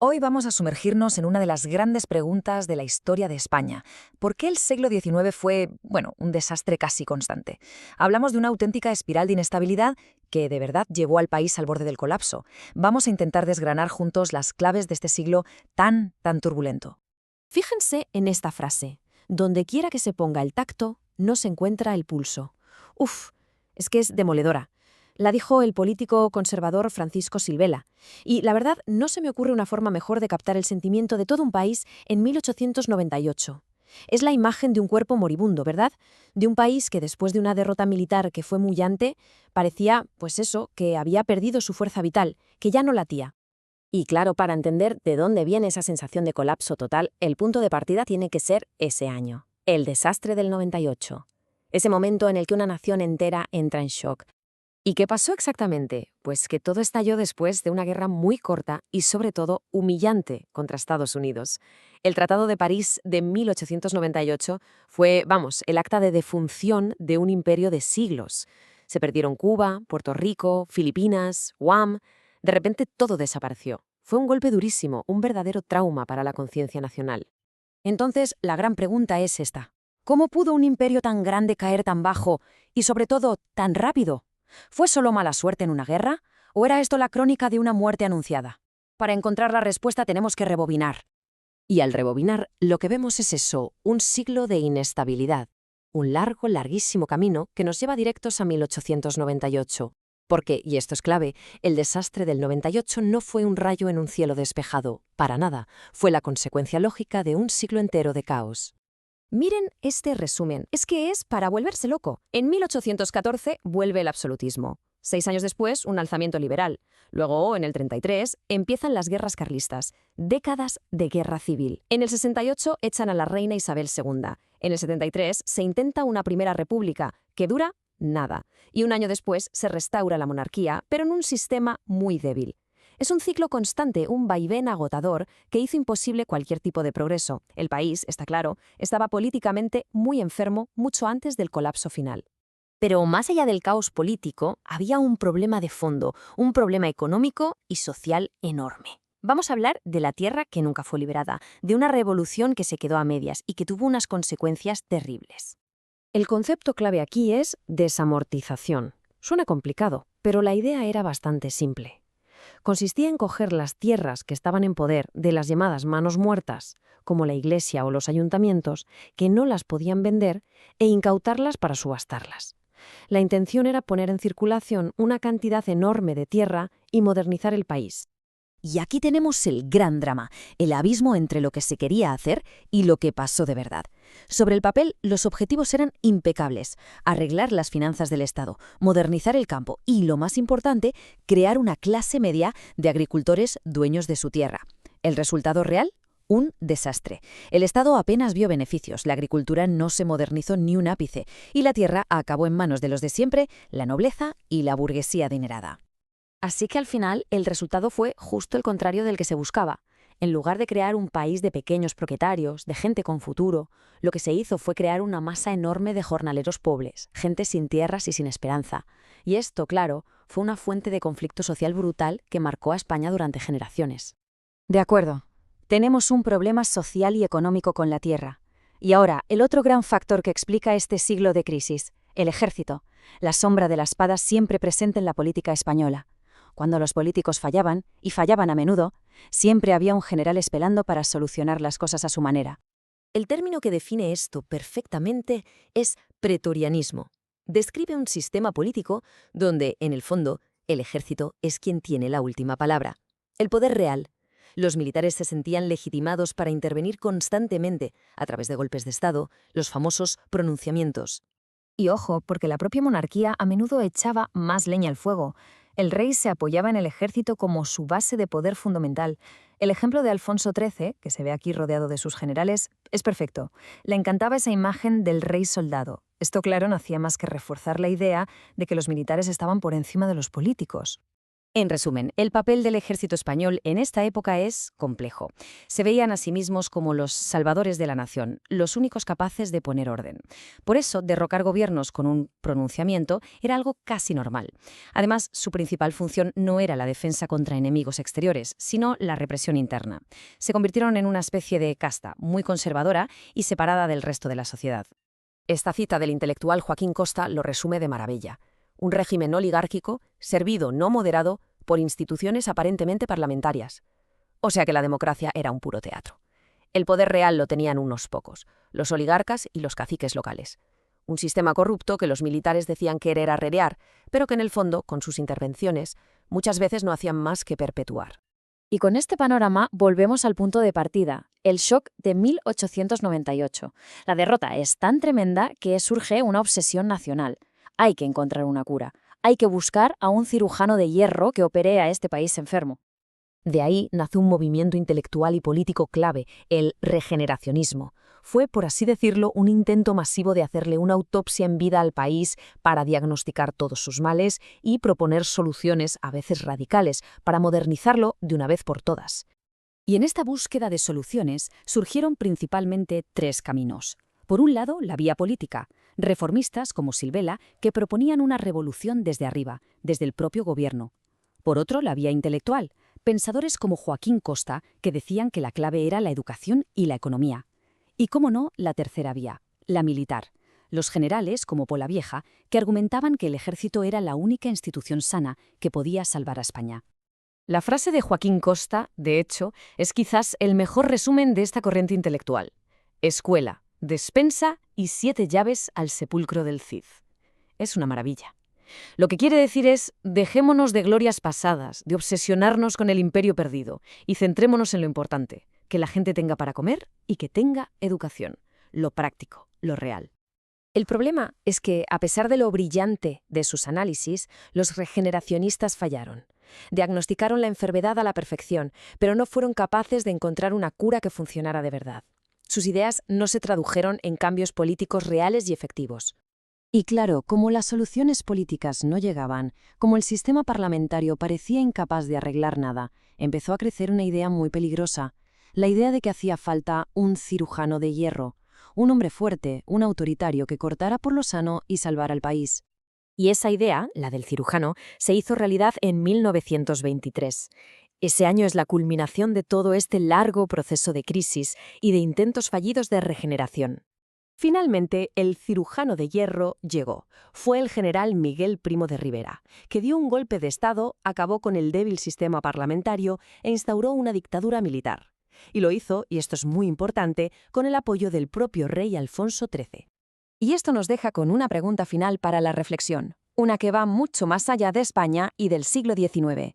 Hoy vamos a sumergirnos en una de las grandes preguntas de la historia de España. ¿Por qué el siglo XIX fue, bueno, un desastre casi constante? Hablamos de una auténtica espiral de inestabilidad que de verdad llevó al país al borde del colapso. Vamos a intentar desgranar juntos las claves de este siglo tan turbulento. Fíjense en esta frase. Donde quiera que se ponga el tacto, no se encuentra el pulso. Uf, es que es demoledora. La dijo el político conservador Francisco Silvela. Y la verdad, no se me ocurre una forma mejor de captar el sentimiento de todo un país en 1898. Es la imagen de un cuerpo moribundo, ¿verdad? De un país que después de una derrota militar que fue humillante, parecía, pues eso, que había perdido su fuerza vital, que ya no latía. Y claro, para entender de dónde viene esa sensación de colapso total, el punto de partida tiene que ser ese año, el desastre del 98. Ese momento en el que una nación entera entra en shock. ¿Y qué pasó exactamente? Pues que todo estalló después de una guerra muy corta y sobre todo humillante contra Estados Unidos. El Tratado de París de 1898 fue, vamos, el acta de defunción de un imperio de siglos. Se perdieron Cuba, Puerto Rico, Filipinas, Guam. De repente todo desapareció. Fue un golpe durísimo, un verdadero trauma para la conciencia nacional. Entonces, la gran pregunta es esta. ¿Cómo pudo un imperio tan grande caer tan bajo y, sobre todo, tan rápido? ¿Fue solo mala suerte en una guerra? ¿O era esto la crónica de una muerte anunciada? Para encontrar la respuesta tenemos que rebobinar. Y al rebobinar, lo que vemos es eso, un siglo de inestabilidad. Un largo, larguísimo camino que nos lleva directos a 1898. Porque, y esto es clave, el desastre del 98 no fue un rayo en un cielo despejado, para nada, fue la consecuencia lógica de un siglo entero de caos. Miren este resumen, es que es para volverse loco. En 1814 vuelve el absolutismo. 6 años después, un alzamiento liberal. Luego, en el 33, empiezan las guerras carlistas. Décadas de guerra civil. En el 68 echan a la reina Isabel II. En el 73 se intenta una primera república, que dura nada. Y un año después se restaura la monarquía, pero en un sistema muy débil. Es un ciclo constante, un vaivén agotador que hizo imposible cualquier tipo de progreso. El país, está claro, estaba políticamente muy enfermo mucho antes del colapso final. Pero más allá del caos político, había un problema de fondo, un problema económico y social enorme. Vamos a hablar de la tierra que nunca fue liberada, de una revolución que se quedó a medias y que tuvo unas consecuencias terribles. El concepto clave aquí es desamortización. Suena complicado, pero la idea era bastante simple. Consistía en coger las tierras que estaban en poder de las llamadas manos muertas, como la iglesia o los ayuntamientos, que no las podían vender, e incautarlas para subastarlas. La intención era poner en circulación una cantidad enorme de tierra y modernizar el país. Y aquí tenemos el gran drama, el abismo entre lo que se quería hacer y lo que pasó de verdad. Sobre el papel, los objetivos eran impecables: arreglar las finanzas del Estado, modernizar el campo y, lo más importante, crear una clase media de agricultores dueños de su tierra. ¿El resultado real? Un desastre. El Estado apenas vio beneficios, la agricultura no se modernizó ni un ápice y la tierra acabó en manos de los de siempre, la nobleza y la burguesía adinerada. Así que al final el resultado fue justo el contrario del que se buscaba. En lugar de crear un país de pequeños propietarios, de gente con futuro, lo que se hizo fue crear una masa enorme de jornaleros pobres, gente sin tierras y sin esperanza. Y esto, claro, fue una fuente de conflicto social brutal que marcó a España durante generaciones. De acuerdo. Tenemos un problema social y económico con la tierra. Y ahora, el otro gran factor que explica este siglo de crisis, el ejército, la sombra de la espada siempre presente en la política española. Cuando los políticos fallaban, y fallaban a menudo, siempre había un general esperando para solucionar las cosas a su manera. El término que define esto perfectamente es pretorianismo. Describe un sistema político donde, en el fondo, el ejército es quien tiene la última palabra. El poder real. Los militares se sentían legitimados para intervenir constantemente a través de golpes de Estado, los famosos pronunciamientos. Y ojo, porque la propia monarquía a menudo echaba más leña al fuego. El rey se apoyaba en el ejército como su base de poder fundamental. El ejemplo de Alfonso XIII, que se ve aquí rodeado de sus generales, es perfecto. Le encantaba esa imagen del rey soldado. Esto, claro, no hacía más que reforzar la idea de que los militares estaban por encima de los políticos. En resumen, el papel del ejército español en esta época es complejo. Se veían a sí mismos como los salvadores de la nación, los únicos capaces de poner orden. Por eso, derrocar gobiernos con un pronunciamiento era algo casi normal. Además, su principal función no era la defensa contra enemigos exteriores, sino la represión interna. Se convirtieron en una especie de casta, muy conservadora y separada del resto de la sociedad. Esta cita del intelectual Joaquín Costa lo resume de maravilla. Un régimen oligárquico, servido, no moderado, por instituciones aparentemente parlamentarias. O sea que la democracia era un puro teatro. El poder real lo tenían unos pocos, los oligarcas y los caciques locales. Un sistema corrupto que los militares decían querer arreglar, pero que en el fondo, con sus intervenciones, muchas veces no hacían más que perpetuar. Y con este panorama volvemos al punto de partida, el shock de 1898. La derrota es tan tremenda que surge una obsesión nacional. Hay que encontrar una cura. Hay que buscar a un cirujano de hierro que opere a este país enfermo. De ahí nace un movimiento intelectual y político clave, el regeneracionismo. Fue, por así decirlo, un intento masivo de hacerle una autopsia en vida al país para diagnosticar todos sus males y proponer soluciones, a veces radicales, para modernizarlo de una vez por todas. Y en esta búsqueda de soluciones surgieron principalmente tres caminos. Por un lado, la vía política, reformistas como Silvela, que proponían una revolución desde arriba, desde el propio gobierno. Por otro, la vía intelectual, pensadores como Joaquín Costa, que decían que la clave era la educación y la economía. Y, cómo no, la tercera vía, la militar. Los generales, como Polavieja, que argumentaban que el ejército era la única institución sana que podía salvar a España. La frase de Joaquín Costa, de hecho, es quizás el mejor resumen de esta corriente intelectual. Escuela, despensa y 7 llaves al sepulcro del Cid. Es una maravilla. Lo que quiere decir es, dejémonos de glorias pasadas, de obsesionarnos con el imperio perdido, y centrémonos en lo importante, que la gente tenga para comer y que tenga educación, lo práctico, lo real. El problema es que, a pesar de lo brillante de sus análisis, los regeneracionistas fallaron. Diagnosticaron la enfermedad a la perfección, pero no fueron capaces de encontrar una cura que funcionara de verdad. Sus ideas no se tradujeron en cambios políticos reales y efectivos. Y claro, como las soluciones políticas no llegaban, como el sistema parlamentario parecía incapaz de arreglar nada, empezó a crecer una idea muy peligrosa, la idea de que hacía falta un cirujano de hierro, un hombre fuerte, un autoritario que cortara por lo sano y salvara al país. Y esa idea, la del cirujano, se hizo realidad en 1923. Ese año es la culminación de todo este largo proceso de crisis y de intentos fallidos de regeneración. Finalmente, el cirujano de hierro llegó. Fue el general Miguel Primo de Rivera, que dio un golpe de Estado, acabó con el débil sistema parlamentario e instauró una dictadura militar. Y lo hizo, y esto es muy importante, con el apoyo del propio rey Alfonso XIII. Y esto nos deja con una pregunta final para la reflexión, una que va mucho más allá de España y del siglo XIX.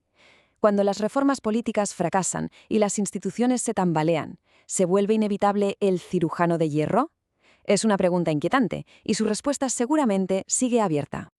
Cuando las reformas políticas fracasan y las instituciones se tambalean, ¿se vuelve inevitable el cirujano de hierro? Es una pregunta inquietante, y su respuesta seguramente sigue abierta.